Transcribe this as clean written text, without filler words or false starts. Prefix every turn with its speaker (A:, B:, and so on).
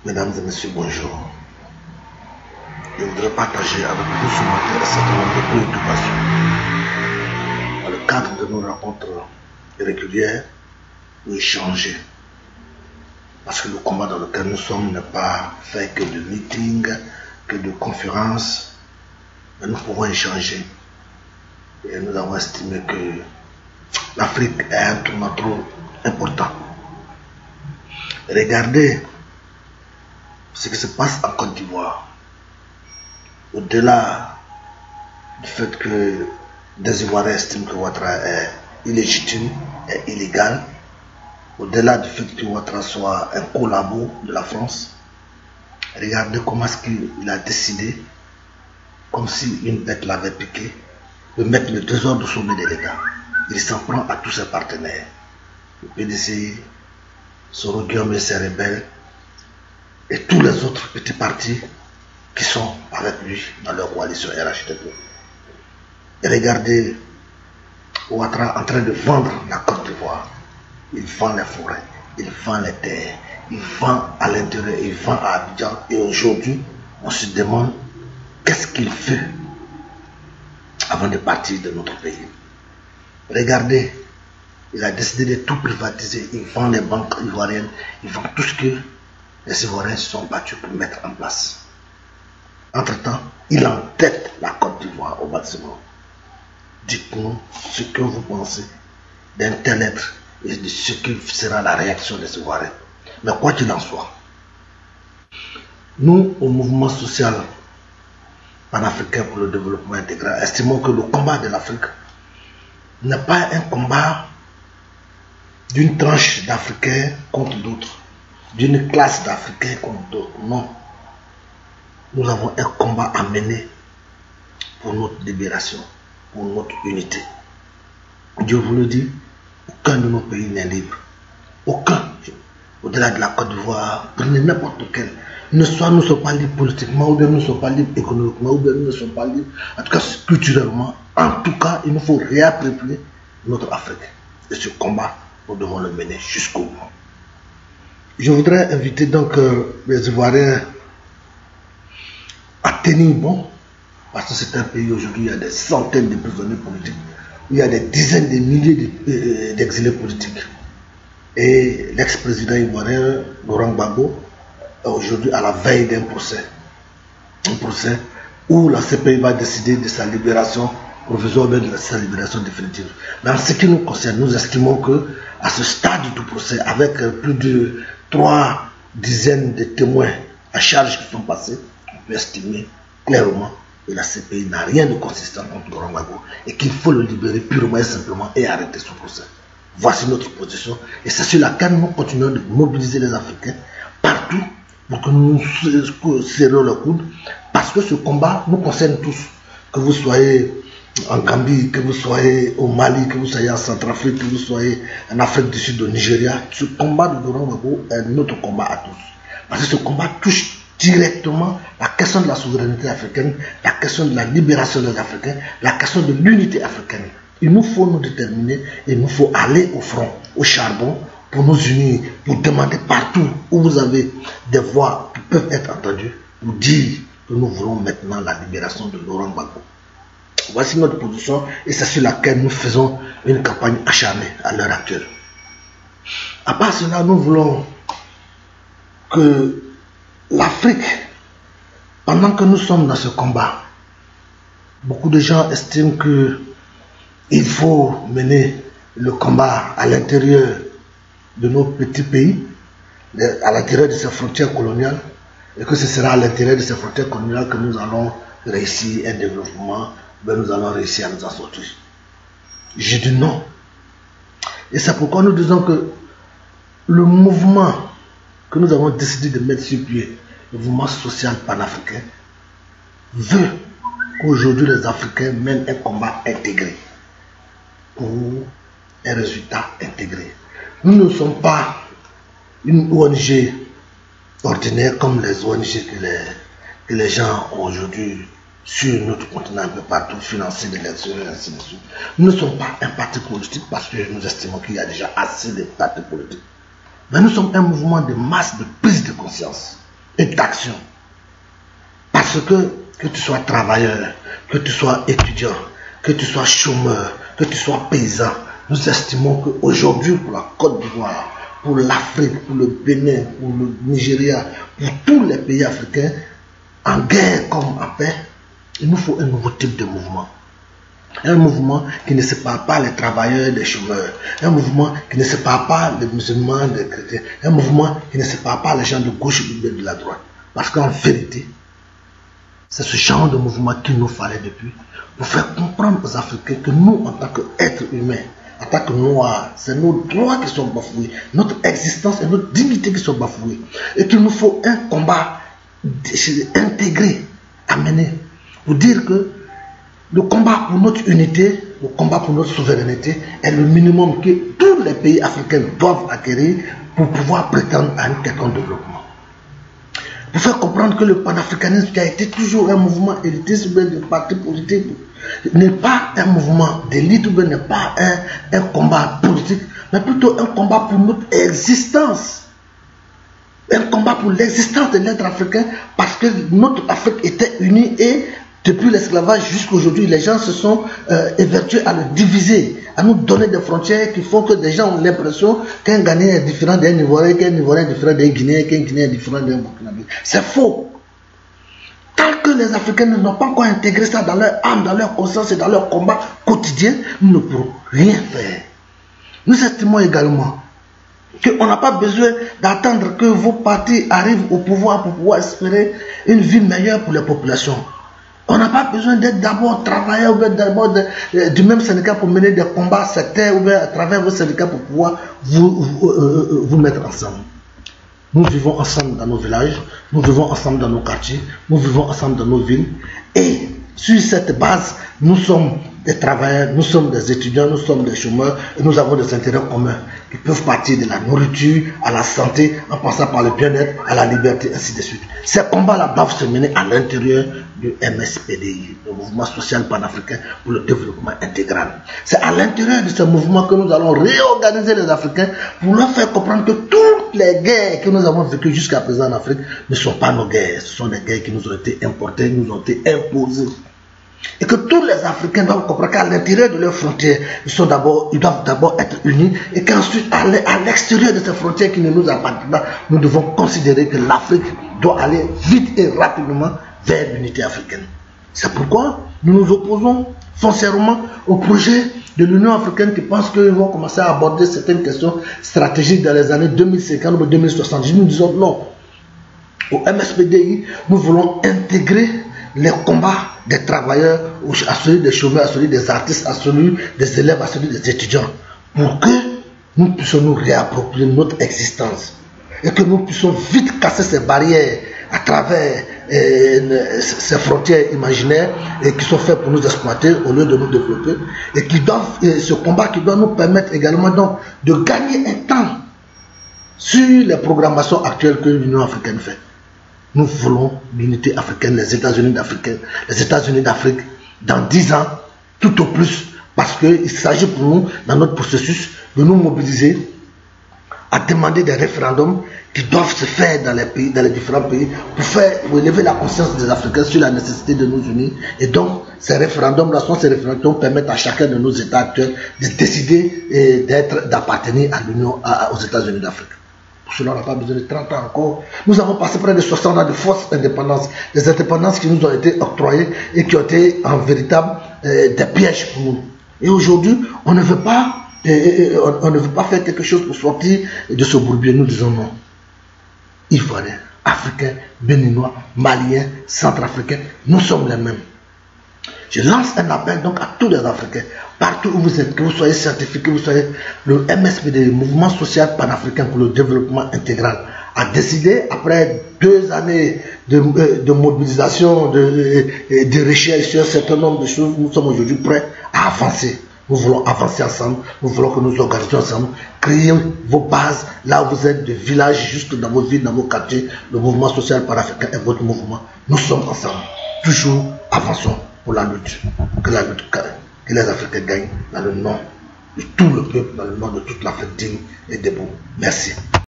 A: Mesdames et messieurs, bonjour. Je voudrais partager avec vous ce matin un certain nombre de préoccupations. Dans le cadre de nos rencontres régulières, pour échanger. Parce que le combat dans lequel nous sommes n'est pas fait que de meetings, que de conférences, mais nous pouvons échanger. Et nous avons estimé que l'Afrique est un tournant trop important. Regardez ce qui se passe en Côte d'Ivoire. Au-delà du fait que des Ivoiriens estiment que Ouattara est illégitime et illégal, au-delà du fait que Ouattara soit un collabo de la France, regardez comment est-ce qu'il a décidé, comme si une bête l'avait piqué, de mettre le désordre au sommet de l'État. Il s'en prend à tous ses partenaires. Le PDCI, Soro Guillaume et ses rebelles, et tous les autres petits partis qui sont avec lui dans leur coalition RHDP. Et regardez Ouattara en train de vendre la Côte d'Ivoire. Il vend les forêts, il vend les terres, il vend à l'intérieur, il vend à Abidjan. Et aujourd'hui, on se demande qu'est-ce qu'il fait avant de partir de notre pays. Regardez, il a décidé de tout privatiser. Il vend les banques ivoiriennes, il vend tout ce que les Ivoiriens se sont battus pour mettre en place. Entre-temps, il entête la Côte d'Ivoire au bâtiment. Dites-nous ce que vous pensez d'un tel être et de ce que sera la réaction des Ivoiriens. Mais quoi qu'il en soit, nous, au mouvement social panafricain pour le développement intégral, estimons que le combat de l'Afrique n'est pas un combat d'une tranche d'Africains contre d'autres, d'une classe d'Africains contre d'autres. Non. Nous avons un combat à mener pour notre libération, pour notre unité. Dieu vous le dit, aucun de nos pays n'est libre. Aucun. Au-delà de la Côte d'Ivoire, prenez n'importe quel. Soit nous ne sommes pas libres politiquement, ou bien nous ne sommes pas libres économiquement, ou bien nous ne sommes pas libres, en tout cas culturellement. En tout cas, il nous faut réapproprier notre Afrique. Et ce combat, nous devons le mener jusqu'au bout. Je voudrais inviter donc les Ivoiriens à tenir bon, parce que c'est un pays aujourd'hui, il y a des centaines de prisonniers politiques, il y a des dizaines de milliers d'exilés politiques. Et l'ex-président ivoirien, Laurent Gbagbo, est aujourd'hui à la veille d'un procès. Un procès où la CPI va décider de sa libération provisoire, de sa libération définitive. Mais en ce qui nous concerne, nous estimons que à ce stade du procès, avec plus de 3 dizaines de témoins à charge qui sont passés, on peut estimer clairement que la CPI n'a rien de consistant contre Laurent Gbagbo et qu'il faut le libérer purement et simplement et arrêter ce procès. Voici notre position et c'est sur laquelle nous continuons de mobiliser les Africains partout pour que nous nous serrons le coude, parce que ce combat nous concerne tous, que vous soyez en Gambie, que vous soyez au Mali, que vous soyez en Centrafrique, que vous soyez en Afrique du Sud, au Nigeria. Ce combat de Laurent Gbagbo est notre combat à tous. Parce que ce combat touche directement la question de la souveraineté africaine, la question de la libération des Africains, la question de l'unité africaine. Il nous faut nous déterminer et il nous faut aller au front, au charbon, pour nous unir, pour demander partout où vous avez des voix qui peuvent être entendues, pour dire que nous voulons maintenant la libération de Laurent Gbagbo. Voici notre position et c'est sur laquelle nous faisons une campagne acharnée à l'heure actuelle. À part cela, nous voulons que l'Afrique, pendant que nous sommes dans ce combat, beaucoup de gens estiment qu'il faut mener le combat à l'intérieur de nos petits pays, à l'intérieur de ces frontières coloniales, et que ce sera à l'intérieur de ces frontières coloniales que nous allons réussir un développement, ben nous allons réussir à nous en sortir. Je dis non. Et c'est pourquoi nous disons que le mouvement que nous avons décidé de mettre sur pied, le mouvement social panafricain, veut qu'aujourd'hui les Africains mènent un combat intégré pour un résultat intégré. Nous ne sommes pas une ONG ordinaire comme les ONG que les gens ont aujourd'hui sur notre continent, un peu partout, financés de l'extérieur et ainsi de suite. Nous ne sommes pas un parti politique parce que nous estimons qu'il y a déjà assez de partis politiques. Mais nous sommes un mouvement de masse, de prise de conscience. et d'action. Parce que tu sois travailleur, que tu sois étudiant, que tu sois chômeur, que tu sois paysan, nous estimons qu'aujourd'hui, pour la Côte d'Ivoire, pour l'Afrique, pour le Bénin, pour le Nigeria, pour tous les pays africains, en guerre comme en paix, il nous faut un nouveau type de mouvement. Un mouvement qui ne sépare pas les travailleurs des chômeurs. Un mouvement qui ne sépare pas les musulmans des chrétiens. Un mouvement qui ne sépare pas les gens de gauche ou de la droite. Parce qu'en vérité, c'est ce genre de mouvement qu'il nous fallait depuis pour faire comprendre aux Africains que nous, en tant qu'êtres humains, en tant que noirs, c'est nos droits qui sont bafoués, notre existence et notre dignité qui sont bafouées. Et qu'il nous faut un combat intégré à mener pour dire que le combat pour notre unité, le combat pour notre souveraineté est le minimum que tous les pays africains doivent acquérir pour pouvoir prétendre à un quelconque développement. Pour faire comprendre que le panafricanisme, qui a été toujours un mouvement élitiste ou de parti politique, n'est pas un mouvement d'élite ou n'est pas un combat politique, mais plutôt un combat pour notre existence. Un combat pour l'existence de l'être africain, parce que notre Afrique était unie et depuis l'esclavage jusqu'à aujourd'hui, les gens se sont évertués à le diviser, à nous donner des frontières qui font que des gens ont l'impression qu'un Ghanéen est différent d'un Ivoirien, qu'un Ivoirien est différent d'un Guinéen, qu'un Guinéen est différent d'un Burkinabé. C'est faux. Tant que les Africains n'ont pas encore intégré ça dans leur âme, dans leur conscience et dans leur combat quotidien, nous ne pourrons rien faire. Nous estimons également qu'on n'a pas besoin d'attendre que vos partis arrivent au pouvoir pour pouvoir espérer une vie meilleure pour les populations. On n'a pas besoin d'être d'abord travailleur ou d'abord du même syndicat pour mener des combats sectaires ou bien à travers vos syndicats pour pouvoir vous mettre ensemble. Nous vivons ensemble dans nos villages, nous vivons ensemble dans nos quartiers, nous vivons ensemble dans nos villes. Et sur cette base, nous sommes des travailleurs, nous sommes des étudiants, nous sommes des chômeurs et nous avons des intérêts communs qui peuvent partir de la nourriture à la santé, en passant par le bien-être, à la liberté, ainsi de suite. Ces combats-là doivent se mener à l'intérieur du MSPDI, le mouvement social panafricain pour le développement intégral. C'est à l'intérieur de ce mouvement que nous allons réorganiser les Africains pour leur faire comprendre que toutes les guerres que nous avons vécues jusqu'à présent en Afrique ne sont pas nos guerres, ce sont des guerres qui nous ont été importées, nous ont été imposées. Et que tous les Africains doivent comprendre qu'à l'intérieur de leurs frontières, ils doivent d'abord être unis et qu'ensuite, à l'extérieur de ces frontières qui ne nous appartiennent pas, nous devons considérer que l'Afrique doit aller vite et rapidement vers l'unité africaine. C'est pourquoi nous nous opposons foncièrement au projet de l'Union africaine qui pense qu'ils vont commencer à aborder certaines questions stratégiques dans les années 2050 ou 2070. Nous disons non. Au MSPDI, nous voulons intégrer les combats des travailleurs, à celui des chômeurs, à celui des artistes, à celui des élèves, à celui des étudiants, pour que nous puissions nous réapproprier notre existence et que nous puissions vite casser ces barrières à travers ces frontières imaginaires et qui sont faites pour nous exploiter au lieu de nous développer et qui doivent, ce combat qui doit nous permettre également donc de gagner un temps sur les programmations actuelles que l'Union africaine fait. Nous voulons l'unité africaine, les États-Unis d'Afrique dans 10 ans, tout au plus, parce qu'il s'agit pour nous, dans notre processus, de nous mobiliser à demander des référendums qui doivent se faire dans les pays, dans les différents pays, pour élever la conscience des Africains sur la nécessité de nous unir. Et donc, ces référendums-là sont ces référendums permettent à chacun de nos États actuels de décider d'appartenir à l'Union, aux États-Unis d'Afrique. Pour cela, on n'a pas besoin de 30 ans encore. Nous avons passé près de 60 ans de fausse indépendance, des indépendances qui nous ont été octroyées et qui ont été en véritable des pièges pour nous. Et aujourd'hui, on ne veut pas faire quelque chose pour sortir de ce bourbier. Nous disons non. Ivoiriens, Africains, Béninois, Maliens, Centrafricains, nous sommes les mêmes. Je lance un appel donc à tous les Africains, partout où vous êtes, que vous soyez scientifiques, que vous soyez le MSPD, le Mouvement Social Panafricain pour le Développement Intégral, a décidé, après 2 années de mobilisation, de recherche sur un certain nombre de choses, nous sommes aujourd'hui prêts à avancer. Nous voulons avancer ensemble, nous voulons que nous organisions ensemble, créer vos bases là où vous êtes, de villages, jusque dans vos villes, dans vos quartiers. Le Mouvement Social Panafricain est votre mouvement. Nous sommes ensemble. Toujours avançons pour la lutte. Que les Africains gagnent dans le nom de tout le peuple, dans le nom de toute l'Afrique digne et debout. Merci.